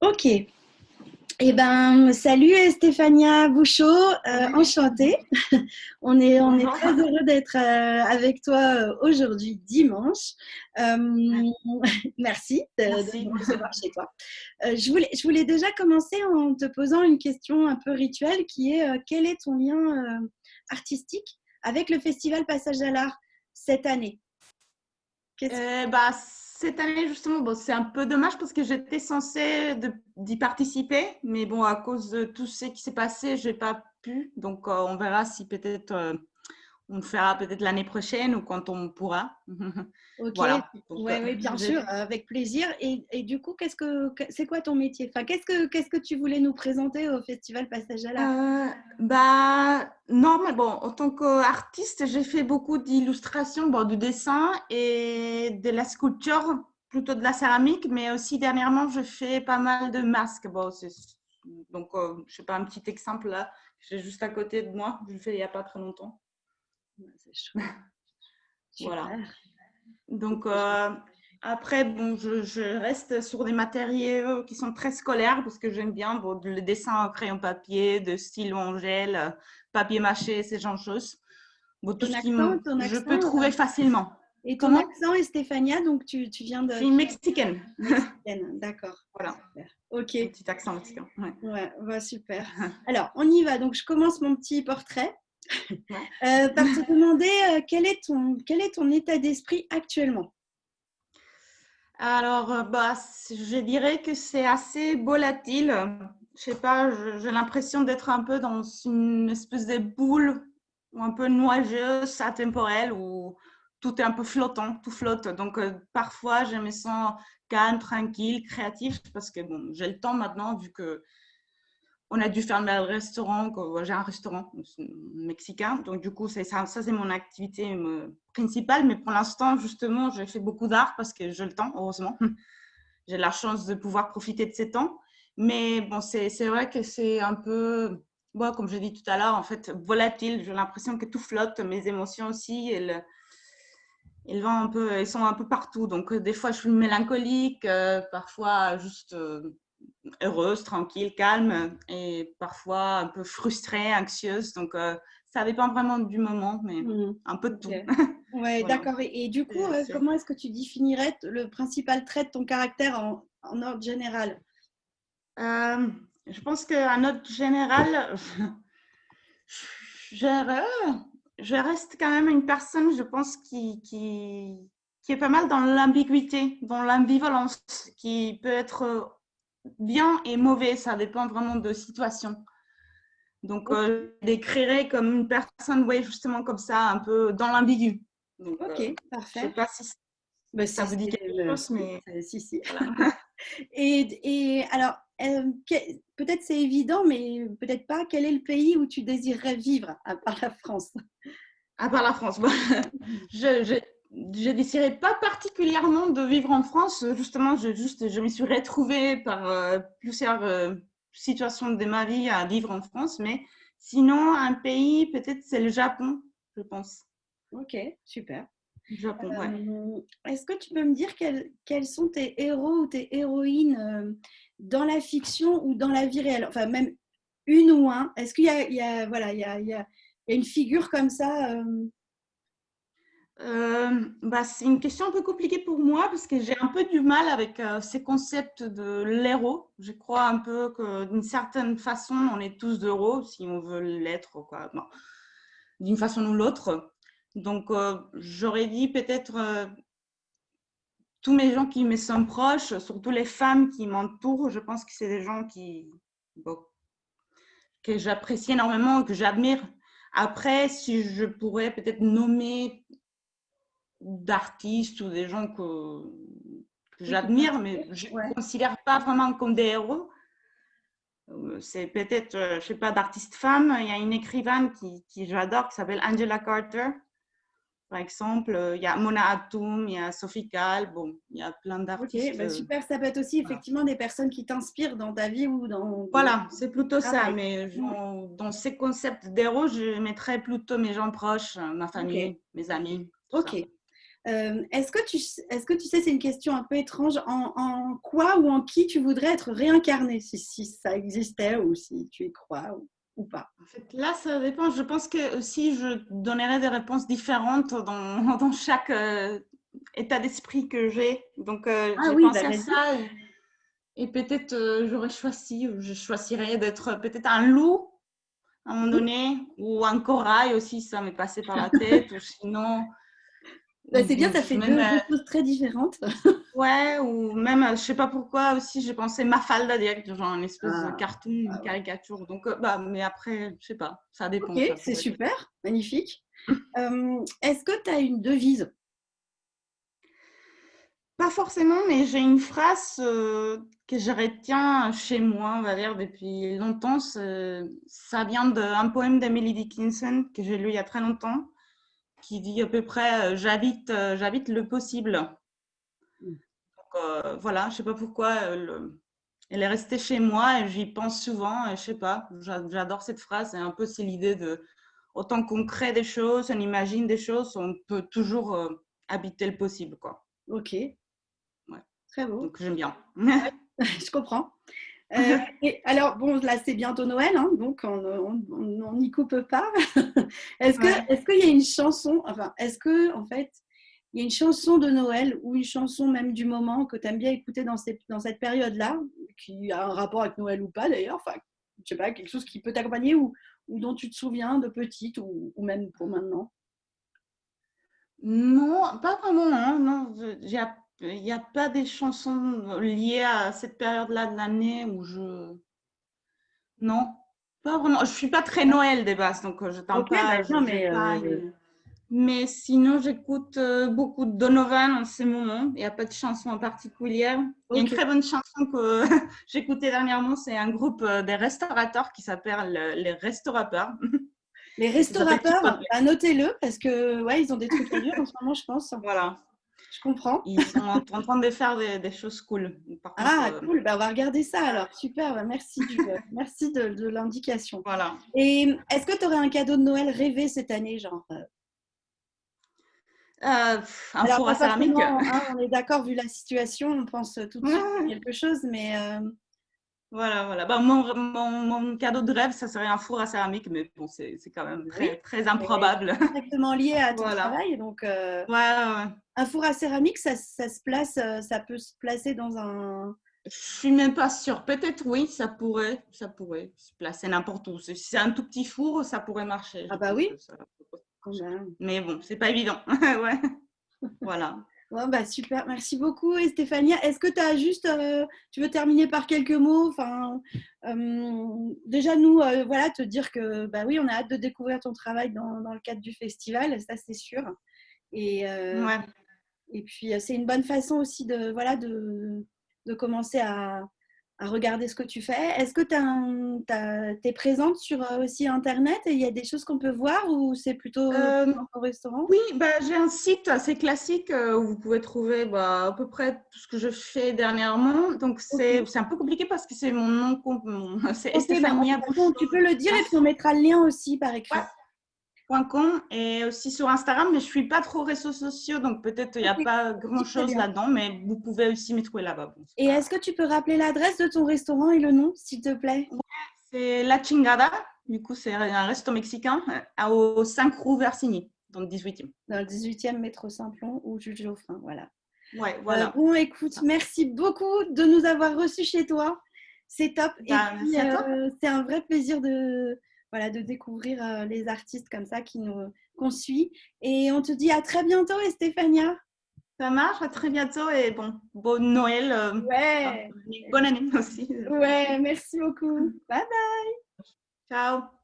Ok. Eh ben, salut Stéphania Bouchot, Salut. enchantée. On est Bonjour. très heureux d'être avec toi aujourd'hui, dimanche. Euh, merci de Merci. nous recevoir chez toi. Je voulais déjà commencer en te posant une question un peu rituelle qui est quel est ton lien artistique avec le Festival Passage à l'Art cette année? Qu'est-ce Bah, cette année, justement, bon, c'est un peu dommage parce que j'étais censée d'y participer, mais bon, à cause de tout ce qui s'est passé, je n'ai pas pu. Donc, on verra si peut-être on le fera peut-être l'année prochaine ou quand on pourra. Ok, Voilà. Donc, ouais, ouais, bien sûr, avec plaisir. Et du coup, c'est quoi ton métier? Enfin, qu'est-ce que tu voulais nous présenter au Festival Passage à l'Art? bah, non, mais bon, en tant qu'artiste, j'ai fait beaucoup d'illustrations, bon, du dessin et de la sculpture, plutôt de la céramique, mais aussi dernièrement, je fais pas mal de masques. Bon, donc, je sais pas, un petit exemple là, j'ai juste à côté de moi, je le fais il n'y a pas très longtemps. Ouais, c'est chouette, Voilà. super. Donc, après, bon, je reste sur des matériaux qui sont très scolaires parce que j'aime bien bon, le dessin en crayon papier, de stylo en gel, papier mâché, ce genre de choses. Bon, tout Ton ce qui accent, ton je peux accent, trouver facilement. et ton Comment? accent est Stéphania, donc tu viens Je de suis mexicaine. mexicaine, d'accord, Voilà, super. Ok, un petit accent mexicain. Ouais. ouais, ouais, super. Alors, on y va. Donc, je commence mon petit portrait Ouais. par te demander quel est ton état d'esprit actuellement? Alors, bah, je dirais que c'est assez volatile. Je sais pas, j'ai l'impression d'être un peu dans une espèce de boule ou un peu nuageuse, atemporelle, où tout est un peu flottant, tout flotte. Donc, parfois, je me sens calme, tranquille, créatif, parce que bon, j'ai le temps maintenant, vu que on a dû fermer le restaurant, j'ai un restaurant mexicain, donc du coup, ça c'est mon activité principale, mais pour l'instant, justement, je fais beaucoup d'art parce que j'ai le temps, heureusement. J'ai la chance de pouvoir profiter de ces temps. Mais bon, c'est vrai que c'est un peu, bon, comme j'ai dit tout à l'heure, en fait, volatile. J'ai l'impression que tout flotte, mes émotions aussi, elles vont un peu, elles sont un peu partout. Donc, des fois, je suis mélancolique, parfois juste heureuse, tranquille, calme, et parfois un peu frustrée, anxieuse. Donc, ça dépend vraiment du moment, mais Hmm, un peu de ok. tout. Ouais, Voilà. d'accord. Et du coup, C'est- comment est-ce que tu définirais le principal trait de ton caractère en ordre général? Euh, je pense qu'à note générale, je, je reste quand même une personne, je pense, qui est pas mal dans l'ambiguïté, dans l'ambivalence, qui peut être bien et mauvais, ça dépend vraiment de situation. Donc, Ok, je décrirais comme une personne, ouais, justement comme ça, un peu dans l'ambigu. Donc, ok, je sais parfait. pas si Bah, ça si, vous dit quelque chose, si, mais si, si. voilà. Et alors, peut-être c'est évident, mais peut-être pas. Quel est le pays où tu désirerais vivre, à part la France? À part la France, bon, je, je, je désirais pas particulièrement de vivre en France. Justement, je me suis retrouvée par plusieurs situations de ma vie à vivre en France. Mais sinon, un pays, peut-être c'est le Japon, je pense. Ok, super. Japon, ouais. Est-ce que tu peux me dire quels sont tes héros ou tes héroïnes dans la fiction ou dans la vie réelle? Enfin, même une ou un. Est-ce voilà, il y a une figure comme ça Bah, c'est une question un peu compliquée pour moi parce que j'ai un peu du mal avec ces concepts de l'héros. Je crois un peu que d'une certaine façon, on est tous héros si on veut l'être, quoi. Bon, d'une façon ou l'autre. Donc, j'aurais dit peut-être tous mes gens qui me sont proches, surtout les femmes qui m'entourent, je pense que c'est des gens bon, que j'apprécie énormément, que j'admire. Après, si je pourrais peut-être nommer d'artistes ou des gens que oui, qui j'admire, mais t'inspirent? je ne Ouais. considère pas vraiment comme des héros. C'est peut-être, je sais pas, d'artistes femmes. Il y a une écrivaine qui j'adore qui s'appelle Angela Carter, par exemple. Il y a Mona Hatoum, il y a Sophie Calle. Bon, il y a plein Ok, d'artistes. bah super. Ça peut être aussi Voilà. effectivement des personnes qui t'inspirent dans ta vie ou dans ton Voilà, c'est plutôt ça. travail. Mais Mm. dans ces concepts d'héros, je mettrais plutôt mes gens proches, ma Ok, famille, mes amis, tout ok. ça. Est-ce que tu sais, c'est une question un peu étrange, en quoi ou en qui tu voudrais être réincarné, si ça existait ou si tu y crois ou pas? En fait, là, ça dépend. Je pense que aussi, je donnerai des réponses différentes dans, dans chaque état d'esprit que j'ai. Donc, Ah j'ai oui, bah pensé à vas-y. ça et peut-être je choisirais d'être peut-être un loup à un moment Oui. donné ou un corail aussi, ça m'est passé par la tête. Ou sinon, Bah, c'est bien, ça fait même, deux choses très différentes. ouais, ou même, je sais pas pourquoi aussi, j'ai pensé Mafalda direct, genre une espèce de Ah, cartoon, une ah ouais. caricature. Donc, bah, mais après, je sais pas, ça Ok, dépend, ça c'est pourrait être. super, magnifique. Est-ce que tu as une devise? Pas forcément, mais j'ai une phrase que je retiens chez moi, on va dire, depuis longtemps. Ça vient d'un poème d'Emily Dickinson que j'ai lu il y a très longtemps, qui dit à peu près j'habite le possible. Donc, voilà, je sais pas pourquoi elle est restée chez moi et j'y pense souvent. Et je sais pas, j'adore cette phrase. C'est un peu c'est l'idée de autant qu'on crée des choses, on imagine des choses, on peut toujours habiter le possible, quoi. Ok, Ouais. très beau. Donc j'aime bien. Je comprends. Et alors, bon, là, c'est bientôt Noël, hein, donc on n'y coupe pas. Ouais. Est-ce qu'il y a une chanson, enfin, est-ce que, en fait, il y a une chanson de Noël ou une chanson même du moment que tu aimes bien écouter dans cette période-là, qui a un rapport avec Noël ou pas d'ailleurs, enfin, je sais pas, quelque chose qui peut t'accompagner ou dont tu te souviens de petite ou même pour maintenant? Non, pas vraiment, hein, non. Il n'y a pas des chansons liées à cette période-là de l'année où je... Non, pas vraiment. Je suis pas très Noël des bases, donc je t'en Ok, bah, pas, non, j'ai mais pas Mais sinon, j'écoute beaucoup de Donovan en ce moment. Il n'y a pas de chanson en particulier. Il y a une ok. très bonne chanson que j'écoutais dernièrement. C'est un groupe des restaurateurs qui s'appelle les Restaurateurs. Les Et ça s'appelle restaurateurs, Chipotle. bah, notez-le parce que ouais, ils ont des trucs à dire en ce moment, je pense. Voilà. Je comprends. Ils sont en train de faire des choses cool. Par contre, Ah, cool. Bah, on va regarder ça alors. Super. Bah, merci merci de l'indication. voilà. Et est-ce que tu aurais un cadeau de Noël rêvé cette année, genre Un alors, four pas à céramique. forcément, hein, on est d'accord, vu la situation, on pense tout de suite à quelque chose, mais Voilà, voilà. Bah, mon cadeau de rêve, ça serait un four à céramique, mais bon, c'est quand même oui, très, très c'est improbable. directement lié à ton Voilà. travail. Donc, Ouais, ouais, ouais. un four à céramique, ça se place, ça peut se placer dans un. Je suis même pas sûre. Peut-être oui, ça pourrait se placer n'importe où. Si c'est un tout petit four, ça pourrait marcher. Ah Je bah pense oui. que ça pourrait Oh, marcher. ben, Mais bon, c'est pas évident. Ouais, voilà. ouais, bah super, merci beaucoup. Et Stéphania, est-ce que tu as juste, tu veux terminer par quelques mots? Enfin, déjà nous, voilà, te dire que bah oui, on a hâte de découvrir ton travail dans le cadre du festival, ça c'est sûr. Et, euh, Ouais. et puis c'est une bonne façon aussi de voilà de commencer à regarder ce que tu fais. Est-ce que tu es présente sur aussi Internet et il y a des choses qu'on peut voir ou c'est plutôt Euh, dans ton restaurant? oui, bah, j'ai un site assez classique où vous pouvez trouver bah, à peu près tout ce que je fais dernièrement. Donc, Ok. c'est un peu compliqué parce que c'est mon nom, c'est Ok, ben, de Estefania toute façon, tu peux le dire et puis on Bouchot. mettra le lien aussi par Ouais, écrit. .com et aussi sur Instagram, mais je suis pas trop réseaux sociaux, donc peut-être il n'y a Ok, pas ok, très grand-chose bien. là-dedans, mais vous pouvez aussi me trouver là-bas. Bon, Et est-ce que tu peux rappeler l'adresse de ton restaurant et le nom, s'il te plaît? ouais, c'est La Chingada, du coup c'est un resto mexicain au 5 rue Versigny, dans le 18e. Dans le 18e métro Simplon ou Jules Geoffrin, voilà. Ouais, voilà. Bon, écoute, merci beaucoup de nous avoir reçus chez toi. C'est top. Et Bah, puis, merci à toi. c'est un vrai plaisir voilà, de découvrir les artistes comme ça qu'on suit. Et on te dit à très bientôt, Stéphania. Ça marche, à très bientôt et bon Noël, Ouais, bonne année aussi. ouais, merci beaucoup. Bye bye. Ciao.